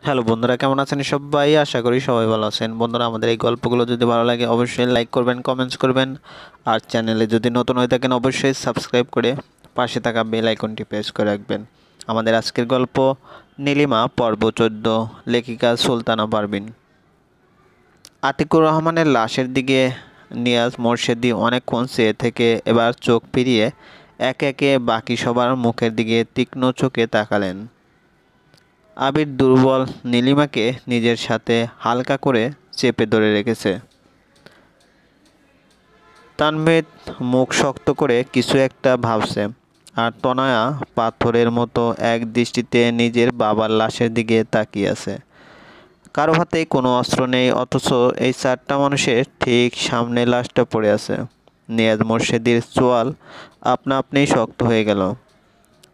Hello বন্ধুরা, কেমন আছেন সবাই? আশা করি সবাই ভালো আছেন। বন্ধুরা, আমাদের এই গল্পগুলো যদি ভালো লাগে অবশ্যই লাইক করবেন, কমেন্টস করবেন। আর চ্যানেলে যদি নতুন হয়ে থাকেন অবশ্যই সাবস্ক্রাইব করে পাশে থাকা বেল আইকনটি প্রেস করে রাখবেন। আমাদের আজকের গল্প নীলিমা, পর্ব 14, লেখিকা সুলতানা পারভিন। আতিকুর রহমানের লাশের দিকে নিয়াজ মোরশেদি অনেকক্ষণ চেয়ে থেকে এবার চোখ ফিরিয়ে একে একে বাকি সবার মুখের দিকে তীক্ষ্ণ চোখে তাকালেন। আবির দুর্বল নীলিমাকে নিজের সাথে হালকা করে চেপে ধরে রেখেছে। তানভীর মুখ শক্ত করে কিছু একটা ভাবছে, আর তনয়া পাথরের মতো এক দৃষ্টিতে নিজের বাবার লাশের দিকে তাকিয়ে আছে। কারো হাতে কোনো অস্ত্র নেই, অথচ এই চারটা মানুষের ঠিক সামনে লাশটা পড়ে আছে। নিয়াজ মোরশেদির চোয়াল আপনা আপনি শক্ত হয়ে গেল।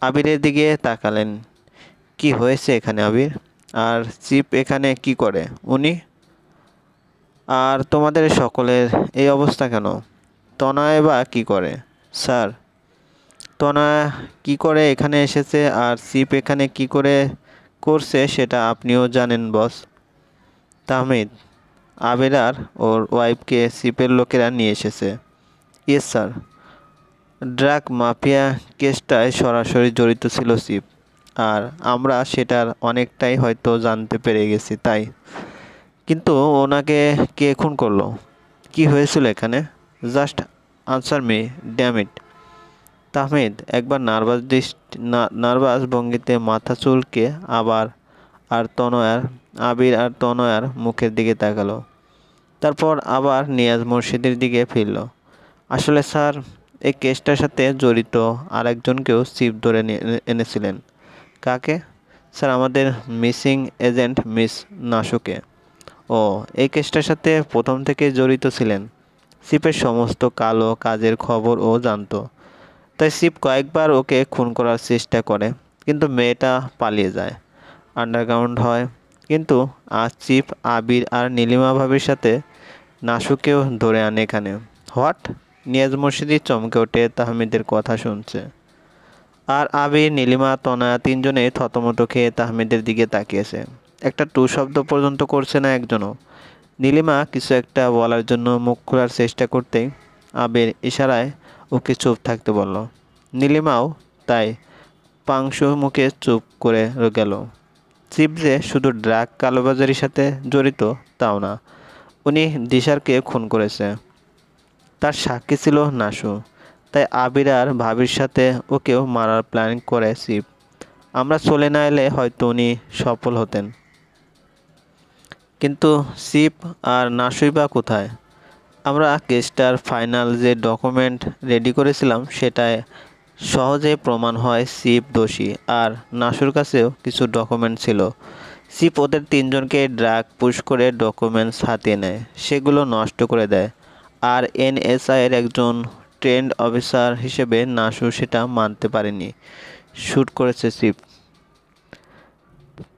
আবিরের দিকে তাকালেন। কি হয়েছে এখানে আবির? আর চিপ এখানে কি করে উনি? আর তোমাদের সকলের এই অবস্থা কেন? তনয় বা কি করে? স্যার, তনয় কি করে এখানে এসেছে আর চিপ এখানে কি করে করছে সেটা আপনিও জানেন বস। তাহমিদ, আবির আর ওর ওয়াইফকে চিপের লোকেরা নিয়ে এসেছে। Yes sir. ড্রাগ মাফিয়া কেসটায় সরাসরি জড়িত ছিল চিপ, আর আমরা সেটার অনেকটাই হয়তো জানতে পেরে গেছি তাই। কিন্তু ওনাকে কে খুন করলো? কি হয়েছিল এখানে? Just answer me, damn it. Tahmid একবার নার্ভাস ভঙ্গিতে মাথা চুলকে আবির আর তনয়ার মুখের দিকে তাকালো। তারপর আবার নিয়াজ মুর্শিদের দিকে ফিরল। আসলে স্যার, এই কেসটার সাথে জড়িত আরেকজনকেও চিপ ধরে এনেছিলেন। কাকে? স্যার, আমাদের মিসিং এজেন্ট মিস নাসুকে। ও এই কেসটার সাথে প্রথম থেকে জড়িত ছিলেন। সিপের সমস্ত কালো কাজের খবর ও জানতো, তাই সিপ কয়েকবার ওকে খুন করার চেষ্টা করে, কিন্তু মেয়েটা পালিয়ে যায়, আন্ডারগ্রাউন্ড হয়। কিন্তু আজ চিপ আবির আর নীলিমা ভাবির সাথে নাসুকেও ধরে আনে এখানে। হোয়াট? নিয়াজ মুর্শিদি চমকে ওঠে তাহমিদের কথা শুনছে। আর আবির, নীলিমা, তনয়া তিনজনেই থতমত খেয়ে তাহমিদের দিকে তাকিয়েছে। একটা টু শব্দ পর্যন্ত করছে না একজনও। নীলিমা কিছু একটা বলার জন্য মুখ খোলার চেষ্টা করতেই আবির ইশারায় ওকে চুপ থাকতে বলল। নীলিমাও তাই পাংশু মুখে চুপ করে গেল। চিপ যে শুধু ড্রাগ কালোবাজারির সাথে জড়িত তাও না, উনি দিশারকে খুন করেছে। তার সাক্ষী ছিল নাসু। তাই আবির আর ভাবির সাথে ওকেও মারার প্ল্যান করে চিপ। আমরা চলে না এলে হয়তো উনি সফল হতেন। কিন্তু চিপ আর নাসুই বা কোথায়? আমরা কেসটার ফাইনাল যে ডকুমেন্ট রেডি করেছিলাম সেটায় সহজে প্রমাণ হয় চিপ দোষী, আর নাসুর কাছেও কিছু ডকুমেন্ট ছিল। চিপ ওদের তিনজনকে ড্রাগ পুশ করে ডকুমেন্টস হাতিয়ে নেয়, সেগুলো নষ্ট করে দেয়। আর এনএসআই-এর একজন ট্রেন্ড অফিসার হিসেবে নাসু সেটা মানতে পারেনি, শ্যুট করেছে চিপ।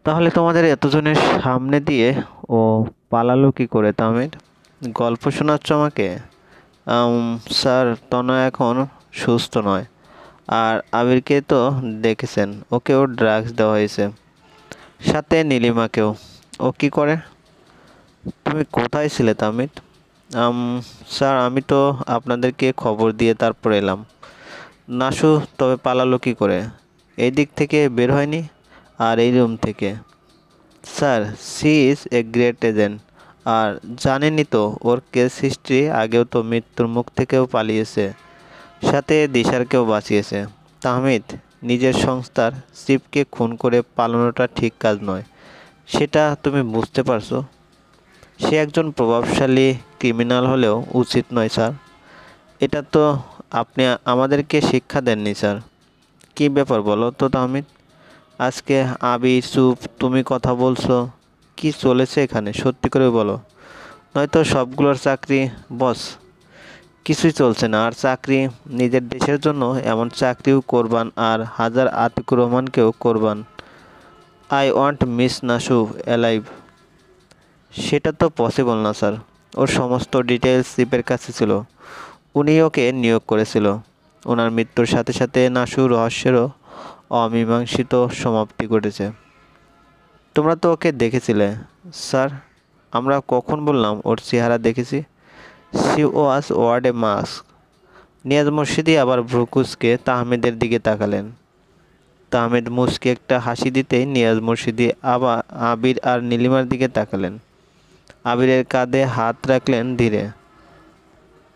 তাহলে তোমাদের এতজনের সামনে দিয়ে ও পালালো কি করে? তামির, গল্প শোনাচ্ছ আমাকে? স্যার, তনয় এখন সুস্থ নয়। আর আবিরকে তো দেখেছেন, ওকেও ড্রাগস দেওয়া হয়েছে, সাথে নীলিমাকেও। ও কি করে? তুমি কোথায় ছিলে তামির? স্যার, আমি তো আপনাদেরকে খবর দিয়ে তারপর এলাম। নাসু তবে পালালো কি করে? এই দিক থেকে বের হয়নি, আর এই রুম থেকে। Sir, she is a great agent. আর জানেনই তো ওর কেস হিস্ট্রি, আগেও তো মৃত্যুর মুখ থেকেও পালিয়েছে, সাথে দিশারকেও বাঁচিয়েছে। তাহমিদ, নিজের সংস্থার চিপকে খুন করে পালানোটা ঠিক কাজ নয়, সেটা তুমি বুঝতে পারছো? সে একজন প্রভাবশালী ক্রিমিনাল হলেও উচিত নয় স্যার। এটা তো আপনি আমাদেরকে শিক্ষা দেননি স্যার। কী ব্যাপার বলো তো তাহমিদ? আজকে আবির, চুপ, তুমি কথা বলছো, কি চলেছে এখানে সত্যি করে বলো, নয়তো সবগুলোর চাকরি। বস, কিছুই চলছে না। আর চাকরি, নিজের দেশের জন্য এমন চাকরিও করবান, আর হাজার আতিকুর রহমানকেও করবান। I want Miss Nasu alive. সেটা তো পসিবল না স্যার। ওর সমস্ত ডিটেলস চিপের কাছে ছিল, উনি ওকে নিয়োগ করেছিল। ওনার মৃত্যুর সাথে সাথে নাসু রহস্যেরও অমীমাংসিত সমাপ্তি ঘটেছে। তোমরা তো ওকে দেখেছিলে। স্যার, আমরা কখন বললাম ওর চেহারা দেখেছি? শি ওয়াজ ওয়ার্ড এ মাস্ক। নিয়াজ মুর্শিদি আবার ভ্রু কুঁচকে তাহমিদের দিকে তাকালেন। তাহমিদ মুচকে একটা হাসি দিতেই নিয়াজ মুর্শিদি আবার আবির আর নীলিমার দিকে তাকালেন। আবিরের কাঁধে হাত রাখলেন ধীরে।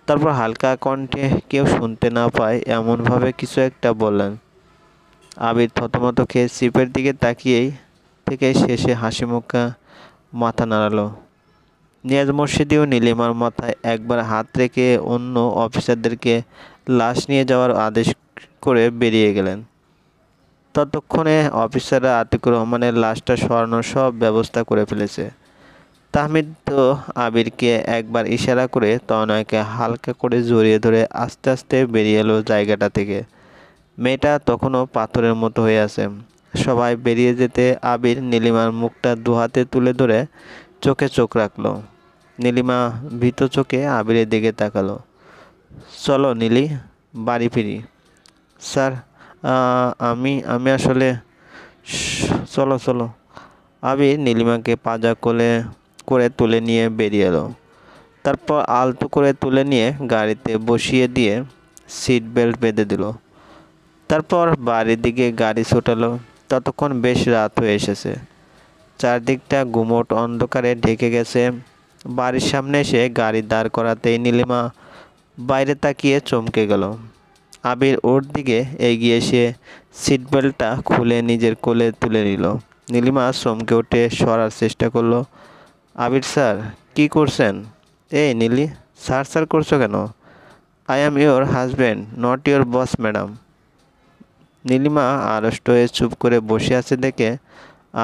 তারপর হালকা কণ্ঠে, কেউ শুনতে না পায় এমনভাবে কিছু একটা বললেন। আবির থতমত খেয়ে চিপের দিকে তাকিয়েই থেকে শেষে হাসিমুখে মাথা নাড়ালো। নিয়াজ মুর্শিদি ও নীলিমার মাথায় একবার হাত রেখে অন্য অফিসারদেরকে লাশ নিয়ে যাওয়ার আদেশ করে বেরিয়ে গেলেন। ততক্ষণে অফিসাররা আতিকুর রহমানের লাশটা সরানোর সব ব্যবস্থা করে ফেলেছে। তাহমিদ তো আবিরকে একবার ইশারা করে তনয়কে হালকা করে জড়িয়ে ধরে আস্তে আস্তে বেরিয়ে এলো জায়গাটা থেকে। মেয়েটা তখনও পাথরের মতো হয়ে আছে। সবাই বেরিয়ে যেতে আবির নীলিমার মুখটা দুহাতে তুলে ধরে চোখে চোখ রাখলো। নীলিমা ভীত চোখে আবিরের দিকে তাকালো। চলো নীলি, বাড়ি ফিরি। স্যার, আমি আমি আসলে চলো চলো। আবির নীলিমাকে পাজা কোলে করে তুলে নিয়ে বেরিয়ে এলো। তারপর আলতো করে তুলে নিয়ে গাড়িতে বসিয়ে দিয়ে সিট বেল্ট বেঁধে দিল। তারপর বাড়ির দিকে গাড়ি ছোটালো। ততক্ষণ বেশ রাত হয়ে এসেছে। চারদিকটা গুমোট অন্ধকারে ঢেকে গেছে। বাড়ির সামনে এসে গাড়ি দাঁড় করাতেই নীলিমা বাইরে তাকিয়ে চমকে গেল। আবির ওর দিকে এগিয়ে এসে সিট বেল্টটা খুলে নিজের কোলে তুলে নিল। নীলিমা চমকে উঠে সরার চেষ্টা করলো। আবির স্যার, কি করছেন? এই নীলি, স্যার স্যার করছো কেন? I am your husband, not your boss madam. Nilima আড়ষ্ট হয়ে চুপ করে বসে আছে দেখে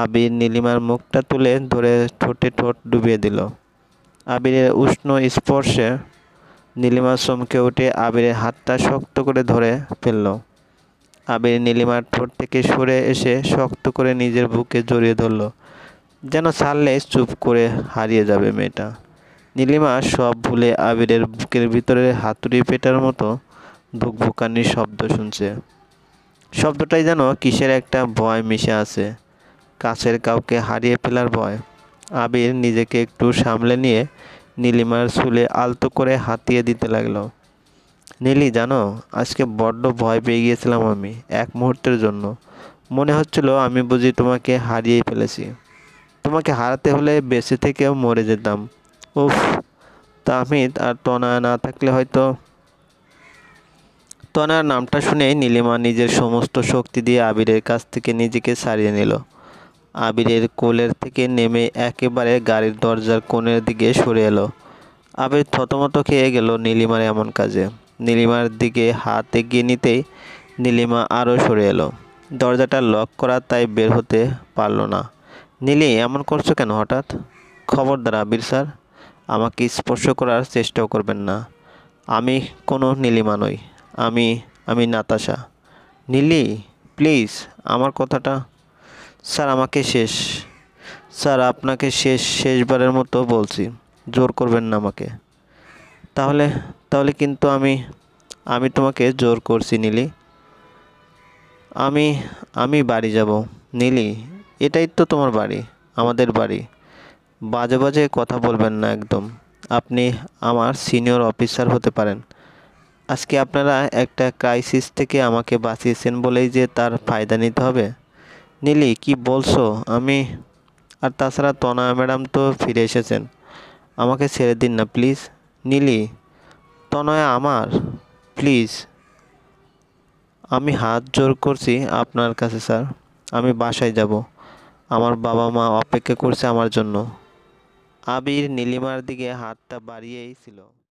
আবির নীলিমার মুখটা তুলে ধরে ঠোঁটে ঠোঁট ডুবিয়ে দিল। আবিরের উষ্ণ স্পর্শে নীলিমা চমকে উঠে আবিরের হাতটা শক্ত করে ধরে ফেলল। আবির নীলিমার ঠোঁট থেকে সরে এসে শক্ত করে নিজের বুকে জড়িয়ে ধরল, যেন ছাড়লে চুপ করে হারিয়ে যাবে মেয়েটা। নীলিমা সব ভুলে আবিরের বুকের ভিতরে হাতুড়ি পেটার মতো ভুকভুকানির শব্দ শুনছে। শব্দটাই যেন কিসের একটা ভয় মিশে আছে, কাছের কাউকে হারিয়ে ফেলার ভয়। আবির নিজেকে একটু সামলে নিয়ে নীলিমার চুলে আলতো করে হাতিয়ে দিতে লাগলো। নীলি, জানো, আজকে বড্ড ভয় পেয়ে গিয়েছিলাম আমি। এক মুহূর্তের জন্য মনে হচ্ছিল আমি বুঝি তোমাকে হারিয়েই ফেলেছি। তোমাকে হারাতে হলে বেঁচে থেকেও মরে যেতাম। উফ, তাহমিদ আর তনয়া না থাকলে হয়তো। তনয়ার নামটা শুনেই নীলিমা নিজের সমস্ত শক্তি দিয়ে আবিরের কাছ থেকে নিজেকে ছাড়িয়ে নিল। আবিরের কোলের থেকে নেমে একেবারে গাড়ির দরজার কোণের দিকে সরে এলো। আবির থতমত খেয়ে গেল নীলিমার এমন কাজে। নীলিমার দিকে হাত এগিয়ে নিতেই নীলিমা আরও সরে এলো। দরজাটা লক করা, তাই বের হতে পারল না। নীলি, এমন করছো কেন হঠাৎ? খবরদার আবির স্যার, আমাকে স্পর্শ করার চেষ্টাও করবেন না। আমি কোনো নীলিমা নই। আমি আমি নাতাশা। নীলি, প্লিজ, আমার কথাটা। স্যার, আমাকে স্যার, আপনাকে শেষবারের মতো বলছি, জোর করবেন না আমাকে। তাহলে তাহলে কিন্তু আমি তোমাকে জোর করছি নীলি। আমি আমি বাড়ি যাব। নীলি, এটাই তো তোমার বাড়ি, আমাদের বাড়ি। বাজে বাজে কথা বলবেন না একদম। আপনি আমার সিনিয়র অফিসার হতে পারেন। আজকে আপনারা একটা ক্রাইসিস থেকে আমাকে বাঁচিয়েছেন বলেই যে তার ফায়দা নিতে হবে? নীলি, কি বলছো? আর তাছাড়া তনয়া ম্যাডাম তো ফিরে এসেছেন। আমাকে ছেড়ে দিন না প্লিজ। নীলি, তনয়া আমার, প্লিজ। আমি হাত জোর করছি আপনার কাছে স্যার। আমি বাসায় যাব। আমার বাবা মা অপেক্ষা করছে আমার জন্য। আবির নীলিমার দিকে হাতটা বাড়িয়েই ছিল।